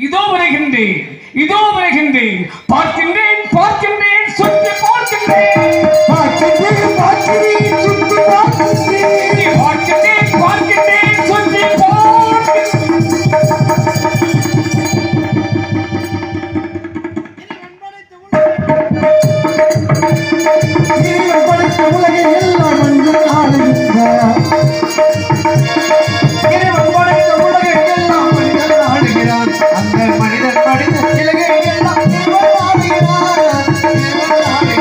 இதோ வருகின்றேன், இதோ வருகின்றேன், பார்க்கின்றேன் பார்க்கின்றேன் சுற்றி பார்க்கின்றேன், பார்க்கின்றேன் பார்க்கிறேன் சுற்றி பார்க்கிறேன், பார்க்கின்றேன் பார்க்கின்றேன் சுற்றி பார்க்கின்றேன். உலகில் எல்லாம் மனிதன் ஆளுகிறார், இறைவன் படைத்த உலகில் எல்லாம் மனிதன் ஆளுகிறான். அந்த மனிதன் படைத்த சிலைகள் எல்லாம் இறைவன் ஆளுகிறார், இறைவன் ஆளுகிறார்.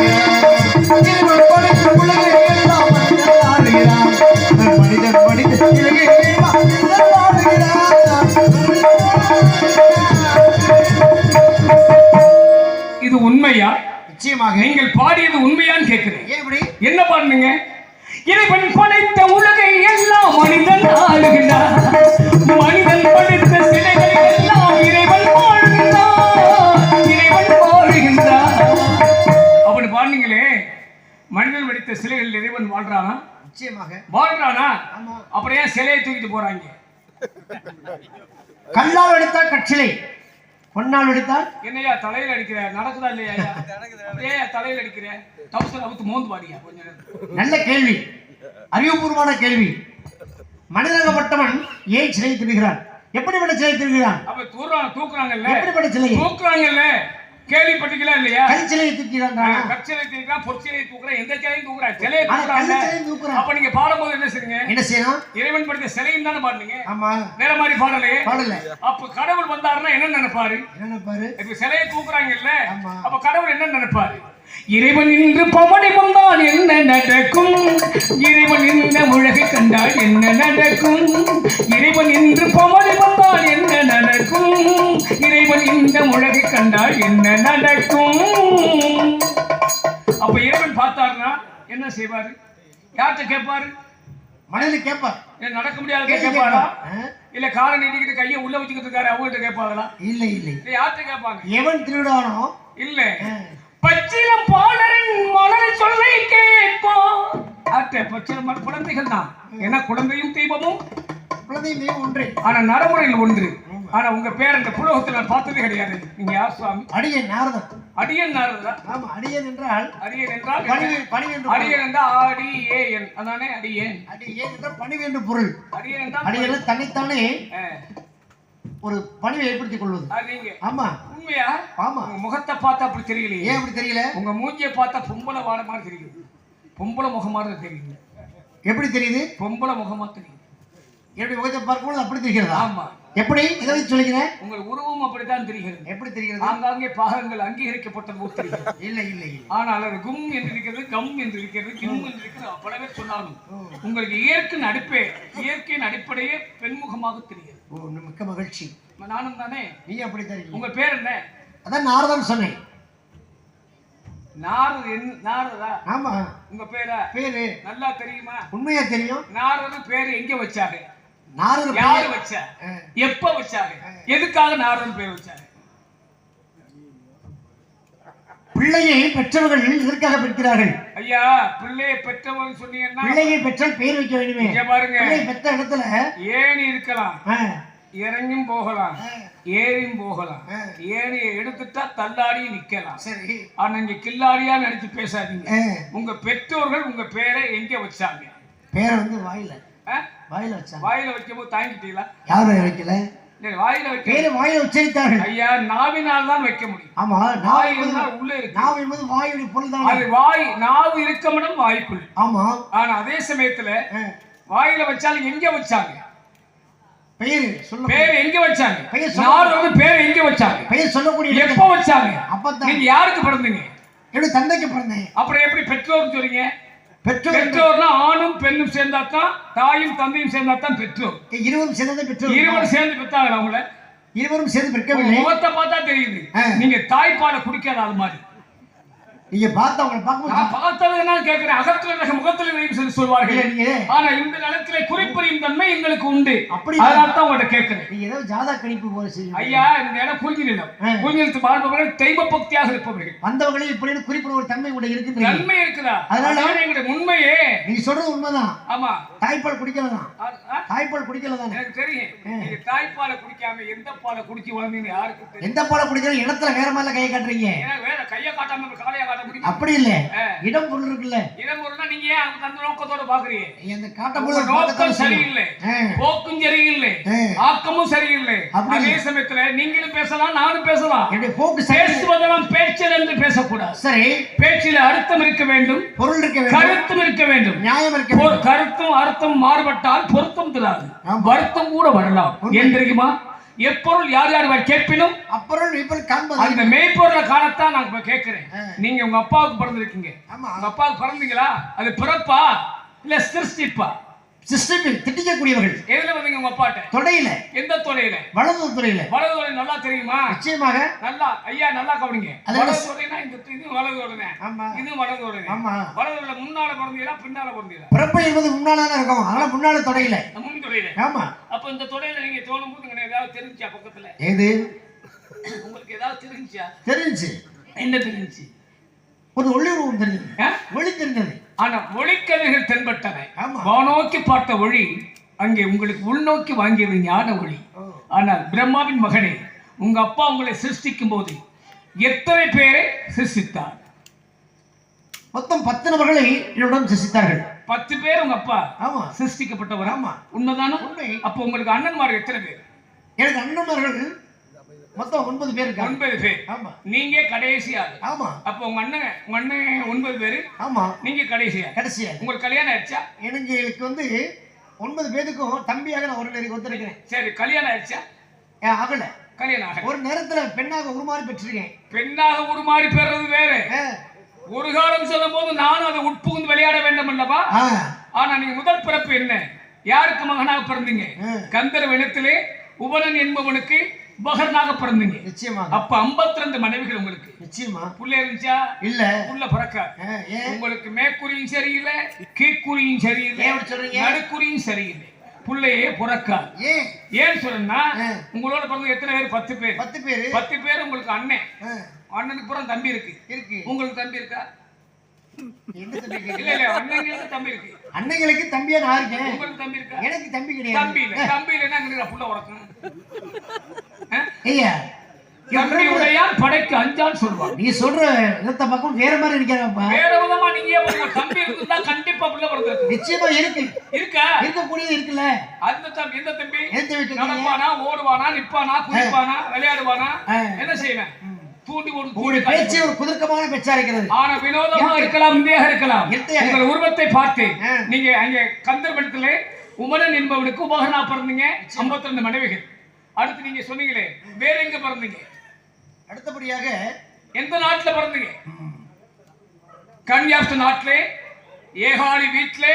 இறைவன் படைத்த உலகில் எல்லாம் மனிதன் ஆளுகிறான். அந்த மனிதன் படைத்த சிலைகள் எல்லாம் இறைவன் ஆளுகிறார். இது உண்மையா? நிச்சயமாக. நீங்கள் பாடியது உண்மையான்னு கேட்கிறேன். எப்படி? என்ன பாடுங்க? இறைவன் படைத்த உலகை எல்லாம் மனிதன் ஆளுகிறார், மனிதன் படைத்த சிலைகளை எல்லாம் இறைவன் ஆளுகிறார், இறைவன் ஆளுகின்றார் அப்படி பாடுனீங்களே. மனிதன் படைத்த சிலைகள் இறைவன் வாழ்றானா? நிச்சயமாக வாழ்றானா? ஆமா. அப்புறம் ஏன் சிலையை தூக்கிட்டு போறாங்க? கல்லால் எடுத்தால் கற்சிலை, பொன்னால் எடுத்தால் என்னையா தலையில அடிக்கிற? நடக்குதா இல்லையா? ஏன் தலையில அடிக்கிற? டவுசர் அவுத்து மோந்து பாடியா கொஞ்ச நேரம். நல்ல கேள்வி, அறிவுபூர்வமான கேள்வி. மனிதனாகப்பட்டவன் ஏன் சிலை திருகிறான்? எப்படிப்பட்ட சிலை திருகிறான்? அப்ப தூக்குறாங்கல்ல, எப்படிப்பட்ட சிலை? தூக்குறாங்கல்ல, கேள்விப்பட்டீங்களா இல்லையா? கற்சிலையை தூக்கிறான், கற்சிலை தூக்குறான், பொற்சிலை தூக்குறான், எந்த சிலையும் தூக்குறான், சிலையை தூக்குறாங்க. அப்ப நீங்க பாடும்போது என்ன செய்யுங்க? என்ன செய்யணும்? இறைவன் படைத்த சிலையும் தானே பாடுனீங்க. ஆமா. வேற மாதிரி பாடலையே. பாடல. அப்ப கடவுள் வந்தாருன்னா என்ன நினைப்பாரு? என்ன பாரு? இப்ப சிலையை தூக்குறாங்கல்ல, ஆமா. அப்ப கடவுள் என்ன நினைப்பாரு? இறைவன் இன்று பவனி வந்தால் என்ன நடக்கும்? இறைவன் இந்த உலகை கண்டால் என்ன நடக்கும்? இறைவன் இன்று பவனி வந்தால் என்ன நடக்கும்? இறைவன் இந்த உலகை கண்டால் என்ன நடக்கும்? அப்ப இறைவன் பார்த்தாருன்னா என்ன செய்வாரு? யார்கிட்ட கேட்பாரு? மனிதன் கேட்பார். நடக்க முடியாது கேட்பாரா? இல்ல காலை நீட்டிக்கிட்டு கையை உள்ள வச்சுக்கிட்டு இருக்காரு அவங்ககிட்ட கேட்பாங்களா? இல்ல இல்ல. யார்கிட்ட கேட்பாங்க? எவன் திருடானோ இல்ல பச்சிலம் பாலரின் மலரை சொல்லை கேட்பான். பச்சிலம் குழந்தைகள் தான். ஏன்னா குழந்தையும் தெய்வமும் குழந்தையும் தெய்வம் ஒன்றே, ஆனா நடைமுறையில் ஒன்று. ஆனா உங்க பேர் அந்த புலோகத்தில் நான் பார்த்ததே கிடையாது. நீங்க யார் சுவாமி? அடியன் நாரதன். அடியன் நாரதா? ஆமா. அடியன் என்றால் அடியன் என்றால் பணிவு என்று. அடியன் என்றால் ஆடியேன், அதானே அடியேன். அடியன் என்றால் பணிவு என்று பொருள். அடியன் என்றால் அடியன் தன்னைத்தானே ஒரு பணிவை ஏற்படுத்திக் கொள்வது. நீங்க ஆமா. உண்மையா? ஆமா. உங்க முகத்தை பார்த்தா அப்படி தெரியலையே. ஏன் அப்படி தெரியல? உங்க மூஞ்சியை பார்த்தா பொம்பளை வாட மாதிரி தெரியுது, பொம்பளை முகமா தான் தெரியுது. எப்படி தெரியுது? பொம்பளை முகமா தெரியுது. எப்படி முகத்தை பார்க்கும்போது அப்படி தெரிகிறதா? ஆமா. எப்படி? இதை சொல்லிக்கிறேன். உங்கள் உருவம் அப்படித்தான் தெரிகிறது. எப்படி தெரிகிறது? ஆங்காங்கே பாகங்கள் அங்கீகரிக்கப்பட்டது தெரிகிறது. இல்ல இல்ல இல்ல. ஆனால் அது கும் என்று இருக்கிறது, கம் என்று இருக்கிறது, கிம் என்று இருக்கிறது. பல பேர் சொன்னாலும் உங்களுக்கு இயற்கையின் அடிப்படையே பெண்முகமாக தெரிகிறது. ஓ, மிக்க மகிழ்ச்சி. நானும் தானே. நீ அப்படி தெரியும். உங்க பேர் என்ன? அதான் நாரதன் சொன்னேன். நாரதா? ஆமா. உங்க பேரா? பேரு நல்லா தெரியுமா? உண்மையா தெரியும். நாரதன் பேரு எங்க வச்சாங்க? நாரதன் யாரு வச்சா? எப்ப வச்சாங்க? எதுக்காக நாரதன் பேர் வச்சாங்க? பிள்ளையை பெற்றவர்கள் எதற்காக பெற்கிறார்கள்? ஐயா, பிள்ளையை பெற்றவர்கள் சொன்னீங்கன்னா பிள்ளையை பெற்றால் பேர் வைக்க வேண்டுமே. பாருங்க, பிள்ளை பெற்ற இடத்துல ஏணி இருக்கலாம், இறங்கியும் போகலாம், ஏறியும் போகலாம். ஏணியை எடுத்துட்டா தள்ளாடியும் நிக்கலாம். சரி. ஆனா நீங்க கில்லாடியா நினைச்சு பேசாதீங்க. உங்க பெற்றோர்கள் உங்க பேரை எங்க வச்சாங்க? பேரை வந்து வாயில வச்சாங்க. வாயில வைக்கும் போது தாங்கிட்டீங்களா? யாரும் வைக்கல. வாயில வைக்க பேரை வாயில உச்சரித்தார்கள். ஐயா, நாவினால் தான் வைக்க முடியும். ஆமா. நாவு உள்ள இருக்கு. நாவு என்பது வாயுடைய பொருள் தான். அது நாவு இருக்கமிடம் வாய்க்குள். ஆமா. ஆனா அதே சமயத்துல வாயில வச்சாலும் எங்க வச்சாங்க? பெயர் சொல்ல. பேர் எங்க வச்சாங்க? நாரதன் பேர் எங்க வச்சாங்க? பெயர் சொல்லக்கூடிய எப்ப வச்சாங்க? அப்பதான். நீங்க யாருக்கு பிறந்தீங்க? எப்படி தந்தைக்கு பிறந்தேன். அப்புறம் எப்படி பெற்றோர்னு சொல்றீங்க? பெற்றோர்னா ஆணும் பெண்ணும் சேர்ந்தாதான், தாயும் தந்தையும் சேர்ந்தாதான் பெற்றோர். இருவரும் சேர்ந்தது பெற்றோர். இருவரும் சேர்ந்து பெற்றாங்க. அவங்கள இருவரும் சேர்ந்து பெற்கவில்லை. முகத்தை பார்த்தா தெரியுது. நீங்க தாய்ப்பாலை குடிக்காத அது மாதிரி. நீங்க பார்த்தா உங்களை பார்க்கும்போது நான் பார்த்தது நான் கேட்கிறேன். அகத்துல ரக முகத்துல நிறைவு சொல்லி சொல்வார்கள். நீங்க ஆனா இந்த நிலத்திலே குறிப்பறியும் தன்மை எங்களுக்கு உண்டு. அப்படி அதனால தான் உங்கள்ட்ட கேட்கிறேன். நீங்க ஏதோ ஜாதா கணிப்பு போல செய்யுங்க. ஐயா, இந்த இடம் குறிஞ்சி நிலம். குறிஞ்சி நிலத்து வாழ்பவர்கள் தெய்வ பக்தியாக இருப்பவர்கள். வந்தவங்களே இப்படி குறிப்பிட ஒரு தன்மை கூட இருக்குது. நன்மை இருக்குதா? அதனால எங்களுடைய உண்மையே. நீங்க சொல்றது உண்மைதான். ஆமா, தாய்ப்பால் குடிக்கலாம். தாய்ப்பால் குடிக்கலாம் தானே? எனக்கு தெரியும். நீங்க தாய்ப்பாலை குடிக்காம எந்த பாலை குடிச்சு வளர்ந்தீங்க யாருக்கு தெரியும்? எந்த பாலை குடிக்கிறோம்? இடத்துல வேற மாதிரி கையை காட்டுறீங்க. ஏன்னா வேற கையை காட்டாம காலையா காட்ட முடியும்? அப்படி இல்ல, இடம் பொருள் இருக்குல்ல. இடம் பொருள்னா நீங்க ஏன் அந்த நோக்கத்தோட பாக்குறீங்க? அந்த காட்டப்போது நோக்கம் சரியில்லை, போக்கும் சரியில்லை, ஆக்கமும் சரியில்லை. அதே சமயத்துல நீங்களும் பேசலாம், நானும் பேசலாம். போக்கு பேசுவதெல்லாம் பேச்சில் என்று பேசக்கூடாது. சரி, பேச்சில் அர்த்தம் இருக்க வேண்டும், பொருள் இருக்க வேண்டும், கருத்தும் இருக்க வேண்டும். நியாயம் இருக்க வேண்டும். கருத்தும் அர்த்தம் மாறுபட்டால் பொருத்தம் தராது, வருத்தம் கூட வரலாம். ஏன் தெரியுமா? எப்பொருள் யார் யார் கேட்பினும் அப்பொருள் இப்பொருள் காண்பது. அந்த மெய்ப்பொருளை காணத்தான் நான் இப்ப கேட்கிறேன். நீங்க உங்க அப்பாவுக்கு பிறந்திருக்கீங்க. உங்க அப்பாவுக்கு பிறந்தீங்களா? அது பிறப்பா இல்ல சிருஷ்டிப்பா? சிஸ்டத்தில் திட்டிக்கக்கூடியவர்கள். எதுல வந்தீங்க உங்க அப்பாட்ட? தொடையில. எந்த தொடையில? வலது தொடையில. வலது தொடை நல்லா தெரியுமா? நிச்சயமாக. நல்லா ஐயா, நல்லா கவனிங்க. வலது தொடைனா இந்த இது வலது தொடைனே. ஆமா, இது வலது தொடைனே. ஆமா. வலது தொடைல முன்னால பிறந்தீங்களா பின்னால பிறந்தீங்களா? பிறப்பு என்பது முன்னால தான் இருக்கும். அதனால முன்னால தொடையில. முன் தொடையில. ஆமா. அப்ப இந்த தொடையில நீங்க தோணும் போது ஏதாவது தெரிஞ்சா பக்கத்துல? ஏது உங்களுக்கு ஏதாவது தெரிஞ்சா? தெரிஞ்சு. என்ன தெரிஞ்சு? ஒரு ஒளி உருவம் தெரிஞ்சது. ஒளி தெரிஞ்சது. ஆனா ஒளிக்கதிர்கள் தென்பட்டவை. வானோக்கி பார்த்த ஒளி அங்கே உங்களுக்கு உள்நோக்கி வாங்கியது ஞான ஒளி. ஆனால் பிரம்மாவின் மகனே, உங்க அப்பா உங்களை சிருஷ்டிக்கும் போது எத்தனை பேரை சிருஷ்டித்தார்? மொத்தம் 10 நபர்களை என்னுடன் சிருஷ்டித்தார்கள். 10 பேர் உங்க அப்பா ஆமா சிருஷ்டிக்கப்பட்டவர். ஆமா, உண்மைதானே? உண்மை. அப்ப உங்களுக்கு அண்ணன்மார்கள் எத்தனை பேர்? எனக்கு அண்ணன்மார்கள் மொத்தம் 9 பேர் இருக்காங்க. 9 பேர். ஆமா. நீங்க கடைசியா? ஆமா. அப்ப உங்க அண்ணன் 9 பேர். ஆமா. நீங்க கடைசியா? கடைசியா. உங்களுக்கு கல்யாணம் ஆயிடுச்சா? எனக்கு வந்து 9 பேருக்கும் தம்பியாக நான் ஒரு பேருக்கு ஒத்துருக்கேன். சரி, கல்யாணம் ஆயிடுச்சா? ஆகல. கல்யாணம் ஆகல. ஒரு நேரத்துல பெண்ணாக உருமாறி பெற்றிருக்கேன். பெண்ணாக உருமாறி பெறது வேற. ஒரு காலம் சொல்லும் போது நானும் அதை உட்புகுந்து விளையாட வேண்டும் அல்லவா? ஆனா நீங்க முதல் பிறப்பு என்ன? யாருக்கு மகனாக பிறந்தீங்க? கந்தர்வ இனத்திலே உபனன் என்பவனுக்கு மகனாக பிறந்தீங்க. நிச்சயமா. அப்ப 52 மனைவிகள் உங்களுக்கு. நிச்சயமா. புள்ள இருந்துச்சா? இல்ல. புள்ள பிறக்க உங்களுக்கு மேற்குறியும் சரியில்லை, கீழ்குறியும் சரியில்லை, நடுக்குறியும் சரியில்லை. புள்ளையே பிறக்கா. ஏன் சொல்றேன்னா, உங்களோட பிறந்த எத்தனை பேர்? 10 பேர். 10 பேர். 10 பேர் உங்களுக்கு அண்ணன். அண்ணனுக்கு புறம் தம்பி இருக்கு. உங்களுக்கு தம்பி இருக்கா? இல்ல இல்ல, அண்ணங்களுக்கு தம்பி இருக்கு. அண்ணங்களுக்கு தம்பியா நான் இருக்கேன். உங்களுக்கு தம்பி இருக்கா? எனக்கு தம்பி கிடையாது. தம்பி இல்ல. தம்பி இல்லன்னா அங்க புள்ள உறக்கும். ஐயா, தம்பி உடையான் படைக்கு அஞ்சான் சொல்வாங்க. நீ சொல்ற இதத்த பக்கம் வேற மாதிரி இருக்கறப்பா. வேற விதமா நீங்க உங்க தம்பி இருந்தா கண்டிப்பா புள்ள பிறந்திருக்கு. நிச்சயமா இருக்கு. இருக்கா? இருக்க கூடியது இருக்குல்ல. அந்த தம்பி எந்த தம்பி? நடப்பானா, ஓடுவானா, நிப்பானா, குதிப்பானா, விளையாடுவானா, என்ன செய்வேன்? தூண்டி ஒரு பேச்சு ஒரு குதர்க்கமான பேச்சா இருக்கிறது. ஆனா வினோதமா இருக்கலாம், இந்தியாக இருக்கலாம். உங்கள் உருவத்தை பார்த்து நீங்க அங்கே கந்தர்வனத்திலே உமனன் என்பவனுக்கு உபகரணா பிறந்தீங்க. 52 மனைவிகள். அடுத்து நீங்க சொன்னீங்களே வேற எங்க பிறந்தீங்க? அடுத்தபடியாக எந்த நாட்டுல பிறந்தீங்க? கன்யாஸ்து நாட்டிலே ஏகாலி வீட்டிலே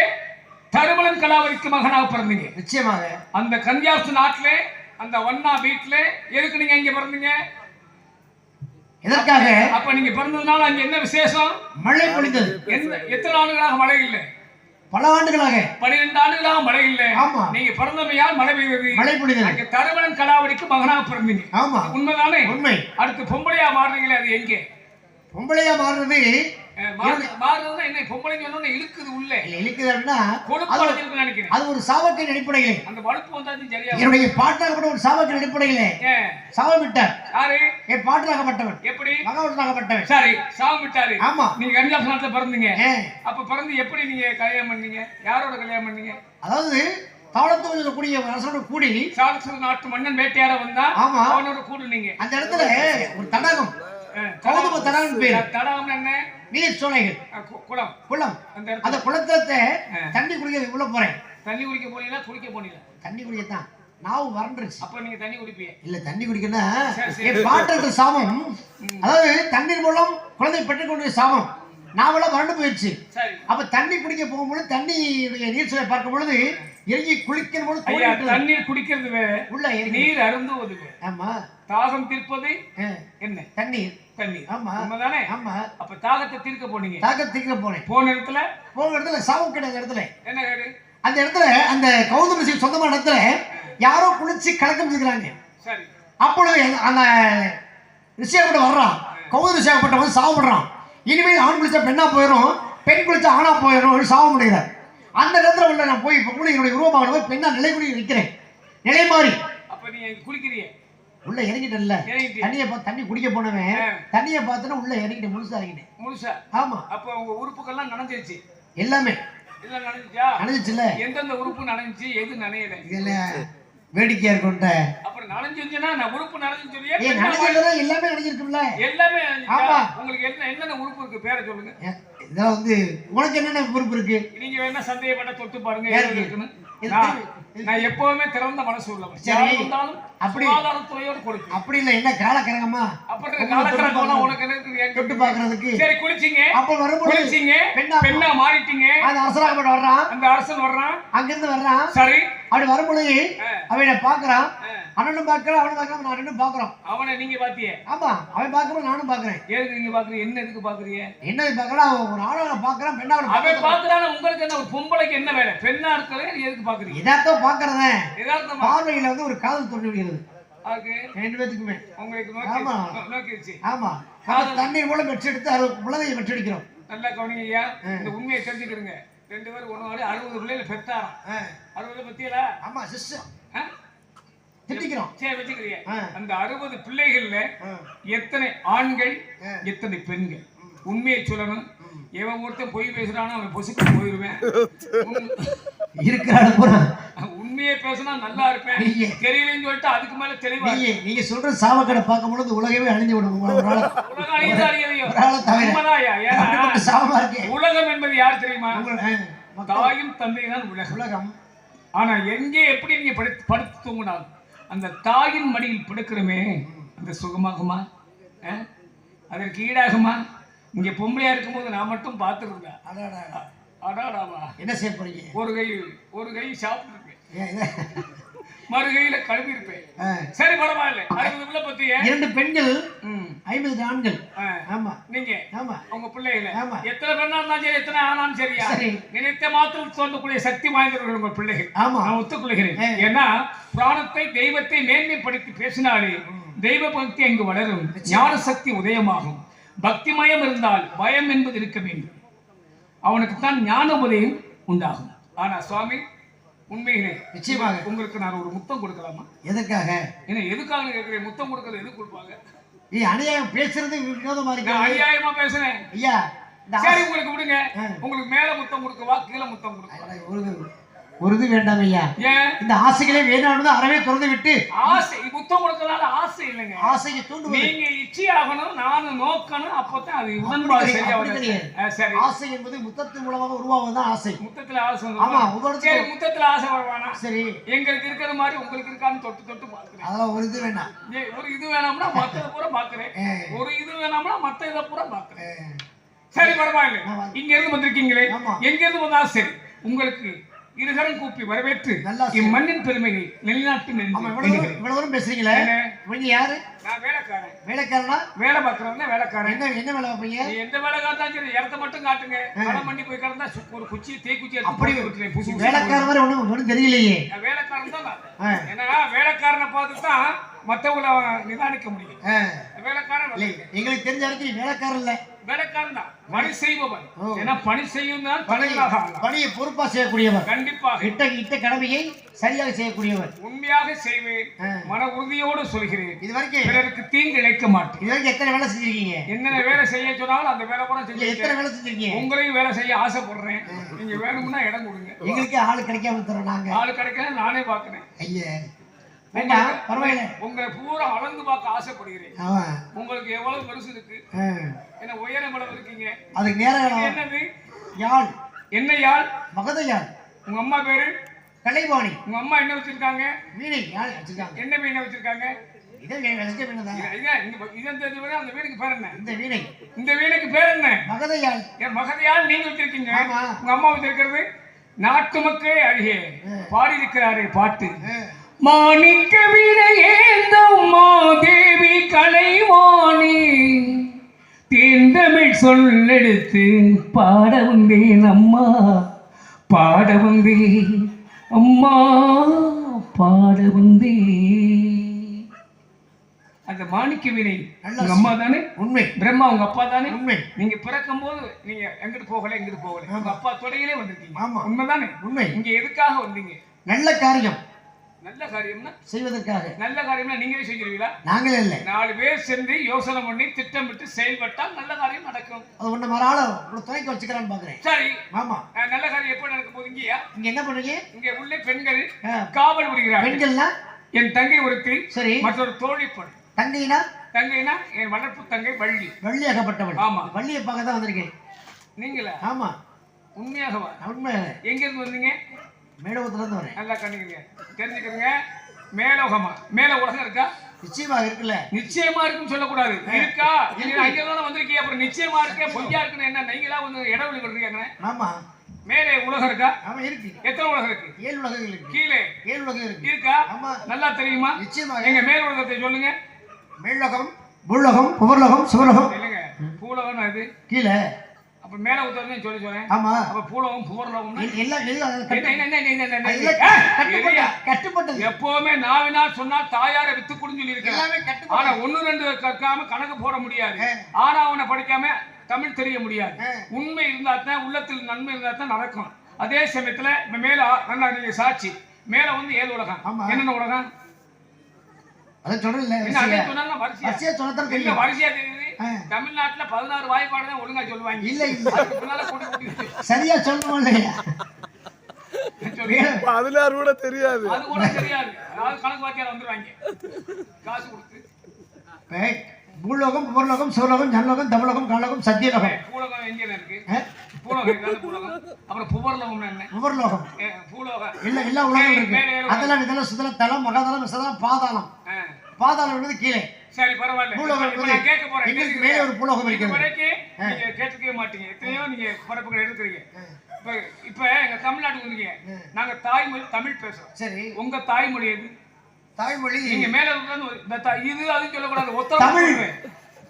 தருமலன் கலாவதிக்கு மகனாக பிறந்தீங்க. நிச்சயமாக. அந்த கன்யாஸ்து நாட்டிலே அந்த வண்ணா வீட்டிலே எதுக்கு நீங்க இங்க பிறந்தீங்க? எதற்காக? அப்ப நீங்க பிறந்ததுனால அங்க என்ன விசேஷம்? மழை பொழிந்தது. எத்தனை ஆண்டுகளாக மழை இல்லை? பல ஆண்டுகளாக. 12 ஆண்டுகளாக மழை இல்லை. ஆமா. நீங்க பிறந்தமையால் மழை பெய்தது. மழை பொழிந்தது. அங்க தருமலன் கலாவதிக்கு மகனாக பிறந்தீங்க. ஆமா. உண்மைதானே? உண்மை. அடுத்து பொம்பளையா மாறுறீங்களே, அது எங்கே? பொம்பளையா மாறுறது மாறுறதுன்னா என்ன? பொம்பளைங்க சொன்னா இழுக்குது உள்ள. இழுக்குதுன்னா கொழுப்பு நினைக்கிறேன். அது ஒரு சாவக்கின் அடிப்படையிலே. அந்த வலுப்பு வந்தாச்சு சரியா. என்னுடைய பாட்டாகப்பட்ட ஒரு சாவக்கின் அடிப்படையிலே சாவம் விட்டார். யாரு? என் பாட்டராகப்பட்டவன். எப்படி? மகவட்டாகப்பட்டவன். சரி, சாவம் விட்டாரு. ஆமா. நீங்க கன்னியாகுமரி நாட்டுல பிறந்தீங்க. அப்ப பிறந்து எப்படி நீங்க கல்யாணம் பண்ணீங்க? யாரோட கல்யாணம் பண்ணீங்க? அதாவது தாளத்தோடு கூடிய அரசோட கூடி சாலசு நாட்டு மன்னன் வேட்டையாட வந்தா அவனோட கூடுனீங்க. அந்த இடத்துல ஒரு தடாகம், கௌதம தடாகம் பேர். தடாகம் என்ன? நீர் சோலைகள், குளம். குளம். அந்த குளத்தை தண்ணி குடிக்க உள்ள போறேன். தண்ணி குடிக்க போனீங்களா குடிக்க போனீங்களா? தண்ணி குடிக்கத்தான். நாவு வறண்டுருச்சு. அப்ப நீங்க தண்ணி குடிப்பீங்க? இல்ல, தண்ணி குடிக்கனா என் பாட்டு சாமம், அதாவது தண்ணீர் மூலம் குழந்தை பெற்றுக்கொண்ட சாமம் நாவெல்லாம் வறண்டு போயிடுச்சு. அப்ப தண்ணி குடிக்க போகும்போது தண்ணி நீர் சோலை பார்க்கும் பொழுது இறங்கி குளிக்கிற போது ஐயா தண்ணீர் குடிக்கிறது வேற, உள்ள நீர் அருந்துவது வேற. ஆமா, தாகம் தீர்ப்பது என்ன? தண்ணீர். தண்ணீர். ஆமா, உண்மைதானே? ஆமா. அப்ப தாகத்தை தீர்க்க போனீங்க. தாகத்தை தீர்க்க போனேன். போன இடத்துல சாவு கிடையாது இடத்துல. என்ன கேடு? அந்த இடத்துல அந்த கௌதம ரிஷி சொந்தமான இடத்துல யாரோ குளிச்சு கலக்கம் செய்கிறாங்க. சரி. அப்பொழுது அந்த ரிஷியாப்பட்ட வர்றான், கௌதம ரிஷியாப்பட்ட வந்து சாப்பிடுறான். இனிமேல் ஆண் குளிச்சா பெண்ணா போயிடும், பெண் குளிச்சா ஆணா போயிடும், சாக முடியல. அந்த இடத்துல உள்ள நான் போய் இப்போ கூட என்னுடைய உருவமாக போய் பெண்ணா நிலைக்குடி நிற்கிறேன், நிலை மாறி. அப்ப நீ குளிக்கிறீங்க, உள்ள இறங்கிட்டேன்ல, தண்ணியை பார்த்து தண்ணி குடிக்க போனவன் தண்ணியை பார்த்தோன்னா உள்ள இறங்கிட்டேன், முழுசா இறங்கிட்டேன். முழுசா? ஆமா. அப்ப உங்க உறுப்புகள்லாம் நனைஞ்சிருச்சு? எல்லாமே எல்லாம் நனைஞ்சிச்சா? நனைஞ்சிச்சுல. எந்தெந்த உறுப்பு நனைஞ்சிச்சு, எது நனையல? இதுல வேடிக்கையா இருக்கும்ட்ட. அப்புறம் நனைஞ்சிருச்சுன்னா நான் உறுப்பு நனைஞ்சின்னு சொல்லியே எல்லாமே நனைஞ்சிருக்கும்ல. எல்லாமே. ஆமா. உங்களுக்கு என்னென்ன உறுப்பு இருக்கு பேரை சொல்லுங்க. இதெல்லாம் வந்து உனக்கு என்னென்ன உறுப்பு இருக்கு? நீங்க வேணா சந்தேகப்பட்ட தொட்டு பாருங்க இருக்குன்னு. நான் எப்பவுமே திறந்த மனசு உள்ளவன். அப்படி சுகாதாரத்துறையோடு கொடுக்கும். அப்படி இல்ல என்ன காலக்கரகமா? அப்புறம் காலக்கரகமா உனக்கு என்ன தொட்டு பாக்குறதுக்கு? சரி குளிச்சீங்க. அப்ப வரும்போது குளிச்சீங்க, பெண்ணா மாறிட்டீங்க. அந்த அரசராகப்பட்ட வர்றான், அந்த அரசன் வர்றான், அங்கிருந்து வர்றான். சரி. அப்படி வரும்போது அவனை பாக்குறான், அவனும் பாக்குறான், அவனும் பாக்குறான், நான் ரெண்டும் பாக்குறோம். அவனை நீங்க பாத்தியே? ஆமா, அவன் பாக்குறோம், நானும் பாக்குறேன். எதுக்கு நீங்க பாக்குறீங்க? என்ன எதுக்கு பாக்குறீங்க? என்ன பாக்குறான்? ஒரு ஆளை பாக்குறான், பெண்ணா அவன் பாக்குறான். உங்களுக்கு என்ன, ஒரு பொம்பளைக்கு என்ன வேலை? பெண்ணா இருக்கிறது எதுக்கு பாக்குறீங்க? இதாத்தான் பாக்குறதே. இதாத்தான் பார்வையில வந்து ஒரு காதல் தோன்றி விடுகிறது. அதுக்கு ரெண்டு பேத்துக்குமே உங்களுக்கு நோக்கிடுச்சு. ஆமா, தண்ணீர் மூலம் பெற்று எடுத்து குழந்தையை பெற்று எடுக்கிறோம். நல்லா கவனிங்க ஐயா, இந்த உண்மையை தெரிஞ்சுக்கிறீங்க. 2 பேரும் 60 பிள்ளைல பெற்றாராம். 60 பத்தியலா? ஆமா சிஸ்டம். திட்டிக்கிறோம். சரி வச்சுக்கிறீங்க. அந்த 60 பிள்ளைகள்ல எத்தனை ஆண்கள், எத்தனை பெண்கள்? உண்மையை சொல்லணும். எவன் ஒருத்தன் பொய் பேசுறானோ அவன் பொசுக்கு போயிருவேன். இருக்கிறான் பூரா உண்மையை பேசினா நல்லா இருப்பேன். தெரியலன்னு சொல்லிட்டு அதுக்கு மேல தெளிவா நீங்க சொல்ற சாவக்கடை பார்க்கும் பொழுது உலகமே அழிஞ்சு விடும். உலகம் என்பது யார் தெரியுமா? தாயும் தந்தை தான் உலகம். ஆனா எங்கே எப்படி நீங்க படுத்து தூங்கினாலும் அந்த தாயின் மடியில் படுக்கிறமே அந்த சுகமாகுமா? அதற்கு ஈடாகுமா? இங்க பொம்பளையா இருக்கும்போது நான் மட்டும் பார்த்துருந்தேன். அடாடாவா என்ன செய்ய போறீங்க? ஒரு கை சாப்பிட்டு இருப்பேன், மறுகையில கழுவி இருப்பேன். சரி பரவாயில்ல. 60 பிள்ளை பத்திய 2 பெண்கள் 50 ஆண்கள். ஆமா நீங்க ஆமா உங்க பிள்ளைகளை எத்தனை பெண்ணா இருந்தாலும் சரி, எத்தனை ஆனாலும் சரியா, நினைத்த மாத்திரம் சொல்லக்கூடிய சக்தி வாய்ந்தவர்கள் உங்கள் பிள்ளைகள். ஆமா நான் ஒத்துக்கொள்கிறேன். ஏன்னா பிராணத்தை தெய்வத்தை மேன்மைப்படுத்தி பேசினாலே தெய்வ பக்தி அங்கு வளரும், ஞான சக்தி உதயமாகும். பக்திமயம் இருந்தால் பயம் என்பது இருக்க வேண்டும். அவனுக்கு தான் ஞான உதயம் உண்டாகும். ஆனா சுவாமி உண்மையிலே நிச்சயமாக உங்களுக்கு நான் ஒரு முத்தம் கொடுக்கலாமா? எதுக்காக? என்ன எதுக்காக கேட்கிறேன்? முத்தம் கொடுக்கறது எதுக்கு கொடுப்பாங்க? அநியாயம் பேசுறது வினோதமா இருக்கு. அநியாயமா பேசுறேன் ஐயா. சரி உங்களுக்கு விடுங்க. உங்களுக்கு மேல முத்தம் கொடுக்கவா, கீழே முத்தம் கொடுக்கவா? ஒரு இது வேண்டாம் ஐயா. இந்த ஆசைகளே வேண்டாம் அறவே திறந்து விட்டு ஆசை முத்தம் கொடுக்கறதால ஆசை இல்லைங்க. ஆசையை தூண்டு நீங்க இச்சி ஆகணும், நானும் நோக்கணும். அப்பதான் அது உடன்பாடு சரியா வரும். சரி ஆசை என்பது முத்தத்தின் மூலமாக உருவாவதுதான் ஆசை. முத்தத்துல ஆசை. ஆமா சரி முத்தத்துல ஆசை வருவானா? சரி எங்களுக்கு இருக்கிற மாதிரி உங்களுக்கு இருக்கான்னு தொட்டு தொட்டு பாக்குறேன். அதெல்லாம் ஒரு இது வேண்டாம். ஒரு இது வேணாம்னா மத்தத பூரா பாக்குறேன், ஒரு இது வேணாம்னா மத்த இத பூரா பாக்குறேன். சரி பரவாயில்லை. இங்க இருந்து வந்திருக்கீங்களே, எங்க இருந்து வந்தா சரி உங்களுக்கு இருகரம் கூப்பி வரவேற்று இம்மண்ணின் பெருமையை நிலைநாட்டு. இவ்வளவு பேசுறீங்களே, நீங்க யாரு? நான் வேலைக்காரன். வேலைக்காரனா? வேலை பார்க்கறவங்க வேலைக்காரன். என்ன வேலை பார்ப்பீங்க? எந்த வேலை காட்டாலும் சரி, இடத்த மட்டும் காட்டுங்க. களம் பண்ணி போய் கிடந்தா ஒரு குச்சி தேக்குச்சி அப்படி விட்டுறேன். வேலைக்காரன் மாதிரி ஒன்றும் தெரியலையே. வேலைக்காரன் தான். ஏன்னா வேலைக்காரனை பார்த்து தான் மற்றவங்களை நிதானிக்க முடியும். வேலைக்காரன் எங்களுக்கு தெரிஞ்ச வரைக்கும் வேலைக்காரன் இல்ல, வேலைக்காரன் தான். பணி செய்பவன். ஏன்னா பணி செய்யும் தான் பணியை பொறுப்பா செய்யக்கூடியவர். கண்டிப்பாக இட்ட கடமையை சரியாக செய்யக்கூடியவர். உண்மையாக செய்வேன், மன உறுதியோடு சொல்கிறேன். இது வரைக்கும் பிறருக்கு தீங்கு இழைக்க மாட்டேன். இது வரைக்கும் எத்தனை வேலை செஞ்சிருக்கீங்க? என்னென்ன வேலை செய்ய சொன்னாலும் அந்த வேலை கூட செஞ்சு. எத்தனை வேலை செஞ்சிருக்கீங்க? உங்களையும் வேலை செய்ய ஆசைப்படுறேன். நீங்க வேணும்னா இடம் கொடுங்க. எங்களுக்கு ஆளு கிடைக்காம தரோம். நாங்க ஆளு கிடைக்கல, நானே பாக்குறேன். ஐயா பரவாயில்ல. உங்களை பூரா அளந்து பார்க்க ஆசைப்படுகிறேன். உங்களுக்கு எவ்வளவு பெருசு இருக்கு, என்ன உயரம் எவ்வளவு இருக்கீங்க? அதுக்கு நேரம் என்னது? யாழ். என்ன யாழ்? மகத யாழ். உங்க அம்மா பேரு கலைவாணி. உங்க அம்மா என்ன வச்சிருக்காங்க? வீணை. யாழ் வச்சிருக்காங்க. என்ன வீணை வச்சிருக்காங்க? அந்த வீணுக்கு பேர் என்ன? இந்த வீணை. இந்த வீணைக்கு பேர் என்ன? மகத யாழ். மகத யாழ் நீங்க வச்சிருக்கீங்க. உங்க அம்மா வச்சிருக்கிறது நாட்டு மக்களே அழகே பாடியிருக்கிறாரே பாட்டு. மாணிக்க வினையேந்தும் மாதேவி கலைவாணி தேர்ந்தமிழ் சொல்லெடுத்து பாட வந்தேன் அம்மா, பாட வந்தேன் அம்மா, பாட வந்தேன். அந்த மாணிக்க வீணை உங்க அம்மா தானே? உண்மை. பிரம்மா உங்க அப்பா தானே? உண்மை. நீங்க பிறக்கும் போது நீங்க எங்கிட்டு போகல எங்கிட்டு போகல, உங்க அப்பா தொடையிலே வந்திருக்கீங்க. ஆமா. உண்மைதானே? உண்மை. இங்க எதுக்காக வந்தீங்க? நல்ல காரியம் நல்ல காரியம்னா செய்வதற்காக. நல்ல காரியம்னா நீங்களே செஞ்சிருவீங்களா? நாங்களே இல்லை, 4 பேர் சேர்ந்து யோசனை பண்ணி திட்டமிட்டு செயல்பட்டால் நல்ல காரியம் நடக்கும். அது ஒண்ணு மாதிரி ஆள ஒரு துணைக்கு வச்சுக்கிறான்னு பாக்குறேன். சரி, ஆமா. நல்ல காரியம் எப்போ நடக்க போகுது? இங்கயா? இங்க என்ன பண்றீங்க? இங்க உள்ள பெண்கள் காவல் புரிகிறார்கள். பெண்கள்னா என் தங்கை ஒருத்தி, சரி, மற்றொரு தோழி பெண். தங்கைனா? தங்கைனா என் வளர்ப்பு தங்கை வள்ளி. வள்ளியாகப்பட்டவள். ஆமா. வள்ளியை பார்க்க தான் வந்திருக்கேன். நீங்களா? ஆமா. உண்மையாகவா? உண்மை. எங்க இருந்து வந்தீங்க? மேலோகத்துல இருந்து வரேன். நல்லா கண்டுக்கிறீங்க, தெரிஞ்சுக்கிறீங்க. மேலோகமா? மேல உலகம் இருக்கா? நிச்சயமா இருக்குல்ல. நிச்சயமா இருக்குன்னு சொல்லக்கூடாது. இருக்கா? நீங்க அங்கதானே வந்திருக்கீங்க, அப்புறம் நிச்சயமா இருக்கே பொய்யா இருக்குன்னு என்ன நீங்களா வந்து இடவெளி விடுறீங்க? ஆமா. மேலே உலகம் இருக்கா? ஆமா இருக்கு. எத்தனை உலகம் இருக்கு? 7 உலகங்கள் இருக்கு. கீழே 7 உலகம் இருக்கு. இருக்கா? ஆமா. நல்லா தெரியுமா? நிச்சயமா. எங்க மேல் உலகத்தை சொல்லுங்க. மேல்லோகம், பூலோகம், புவர்லோகம், சிவலோகம். இல்லைங்க, பூலோகம் இது கீழே. அப்ப மேல உத்தரவு சொல்லி சொல்றேன். ஆமா. அப்ப பூலோகம் புவர்லோகம் எல்லாம் கட்டுப்பட்டது. எப்பவுமே நாவினால் சொன்னா தாயாரை வித்து குடிஞ்சு சொல்லியிருக்கேன். ஆனா 1 2 கற்காம கணக்கு போட முடியாது. ஆனா அவனை படிக்காம தமிழ் தெரிய முடியாது. உண்மை இருந்தா தான், உள்ளத்தில் நன்மை இருந்தா தான் நடக்கும். அதே சமயத்துல இப்ப மேல நல்லா நீங்க சாட்சி, மேல வந்து 7 உலகம். என்னென்ன உலகம்? அதான் சொல்றேன் இல்ல. என்ன அதே சொன்னாலும் வரிசையா சொன்னதான் இல்ல, வரிசையா தெரியுது. தமிழ்நாட்டுல 16 வாய்ப்பாடு தான் ஒழுங்கா சொல்லுவாங்க. இல்ல இல்ல, அதுக்கு முன்னால கூட்டி சரியா சொல்லணும் இல்லையா? 16 கூட தெரியாது. அது கூட தெரியாது. அதாவது கணக்கு வாத்தியார் வந்துருவாங்க காசு கொடுத்து. பூலோகம், புவர்லோகம், சிவலோகம், ஜனலோகம், தமிழோகம், காலோகம், சத்தியலோகம். பூலோகம் எங்க இருக்கு? பூலோகம் இருக்கு, பூலோகம். அப்புறம் புவர்லோகம் என்ன? புவர்லோகம் பூலோகம் இல்ல, எல்லா உலகம் இருக்கு. அதெல்லாம் இதெல்லாம் சுதல தலம், மகாதலம், விசதலம், பாதாளம். பாதாளம் என்பது கீழே. சரி, பரவாயில்ல. பூலோகம் இப்ப நான் கேட்க போறேன். எங்களுக்கு மேலே ஒரு பூலோகம் இருக்கிறது. வரைக்கும் நீங்க கேட்டுக்கவே மாட்டீங்க. எத்தனையோ நீங்க பரப்புகள் எடுக்கிறீங்க. இப்ப எங்க தமிழ்நாட்டுக்கு வந்தீங்க, நாங்க தாய்மொழி தமிழ் பேசுறோம். சரி, உங்க தாய்மொழி எது? தாய்மொழி நீங்க மேல இது அது சொல்லக்கூடாது. தமிழ்.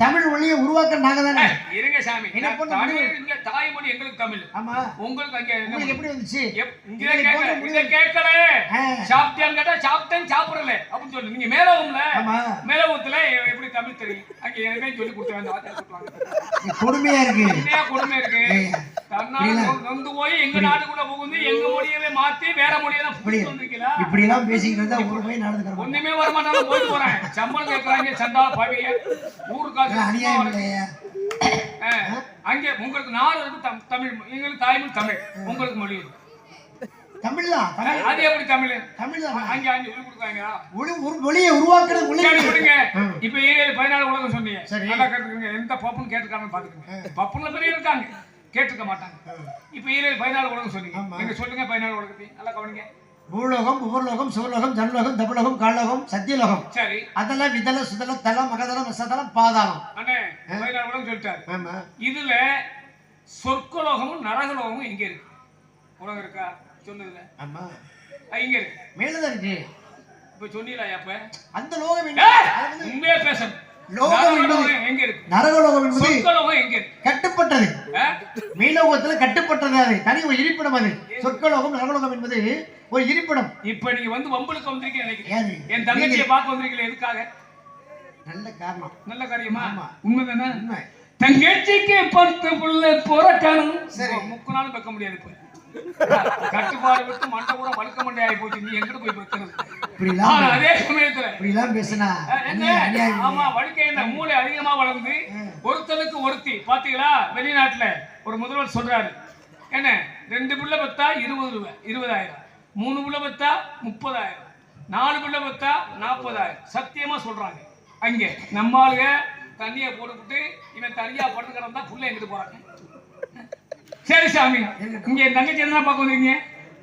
தமிழ் மொழியை உருவாக்க நாங்க தானே. இருங்க சாமி, இங்க தாய்மொழி எங்களுக்கு தமிழ். ஆமா. உங்களுக்கு அங்க உங்களுக்கு எப்படி வந்துச்சு? இத கேட்கல. சாப்பிட்டேன்னு கேட்டா சாப்பிட்டேன், சாப்பிடல அப்படின்னு சொல்லு. நீங்க மேலோகம்ல, மேலோகத்துல எப்படி தமிழ் தெரியும்? அங்க எதுவுமே சொல்லி கொடுத்து கொடுமையா இருக்கு. என்னையா கொடுமை இருக்கு? நொந்து போய் எங்க நாட்டுக்குள்ள புகுந்து எங்க மொழியவே மாத்தி வேற மொழியெல்லாம் வந்திருக்கீங்களா? இப்படி எல்லாம் பேசிக்கிட்டு இருந்தா ஒரு போய் நடந்துக்கிறோம். ஒண்ணுமே வர மாட்டாலும் போய் போறேன். சம்பளம் கேட்கறாங்க, சண்டா பவிய ஊருக்காக அநியாயம் இல்லையா? அங்கே உங்களுக்கு 4 இருக்கு தமிழ். எங்களுக்கு தாய்மொழி தமிழ், உங்களுக்கு மொழி தமிழ்தான். அது எப்படி தமிழ்? தமிழ் தான். அங்க சொல்லி கொடுக்காங்க. ஒரு மொழியை உருவாக்குற மொழி விடுங்க. இப்ப 14 உலகம் சொன்னீங்க, நல்லா கேட்டுக்கோங்க. எந்த பப்புன்னு கேட்டுக்காரன்னு பாத்துக்கோங்க. பப்புல பெரிய இருக்காங்க, கேட்டுக்க மாட்டாங்க. இப்ப 14 உலகம் சொன்னீங்க, நீங்க சொல்லுங்க 14 உலகத்தையும் நல்லா கவனிங்க. பூலோகம், புவர்லோகம், சிவலோகம், ஜனலோகம், தமிழோகம், காலோகம், சத்தியலோகம். சரி, அதெல்லாம் விதல, சுதல, தலம், மகதலம், விசதலம், பாதாளம். அண்ணே 14 உலகம் சொல்லிட்டாரு. ஆமா. இதுல சொர்க்கலோகமும் நரகலோகமும் எங்க இருக்கு? உலகம் இருக்கா சொன்னதுல? ஆமா, இங்க இருக்கு, மேலதான் இருக்கு. இப்ப சொன்னீங்களா? அப்ப அந்த லோகம் உண்மையா பேசணும். லோகம் எங்க இருக்கு? நரகலோகம் என்பது சொர்க்கலோகம் எங்க இருக்கு? கட்டுப்பட்டது. மேலோகத்துல கட்டுப்பட்டது. அது தனி ஒரு இருப்பிடம். அது சொர்க்கலோகம், நரகலோகம் என்பது ஒரு இருப்பிடம். இப்ப நீங்க வந்து வம்புலுக்கு வந்திருக்கீங்க நினைக்கிறேன். யாரு? என் தங்கச்சியை பார்க்க வந்திருக்கீங்க. எதுக்காக? நல்ல காரணம். நல்ல காரியமா? ஆமா. உண்மைதானே? உண்மை. தங்கச்சிக்கு 10 புள்ள பிறக்கணும். சரி, 3 நாள் வைக்க முடியாது. இப்ப கட்டுப்பாடு விட்டு மண்டை கூட வழுக்க மண்டை ஆகி போச்சு. நீ எங்கிட்ட போய் வைக்கிறது? அதே சமயத்துல இப்படி எல்லாம் பேசினா ஆமா, வழுக்கை இந்த மூளை அதிகமா வளர்ந்து ஒருத்தனுக்கு ஒருத்தி. பாத்தீங்களா? வெளிநாட்டுல ஒரு முதல்வர் சொல்றாரு, என்ன 2 பிள்ளை பெத்தா 20 ரூபாய், 20,000. 3 பிள்ளை பெத்தா 30,000. 4 பிள்ளை பெத்தா 40,000. சத்தியமா சொல்றாங்க. அங்க நம்ம ஆளுங்க தண்ணியை போட்டுக்கிட்டு இவன் தனியா படுத்து கிடந்தா புள்ள எங்கிட்டு போறாங்க. சரி சாமி, இங்க என் தங்கச்சி என்ன பார்க்க வந்தீங்க?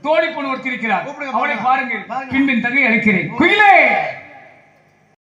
தோழி பொண்ணு ஒருத்தி இருக்கிறார், அவளை பாருங்கள். பின்பின் தங்கை அழைக்கிறேன். குயிலே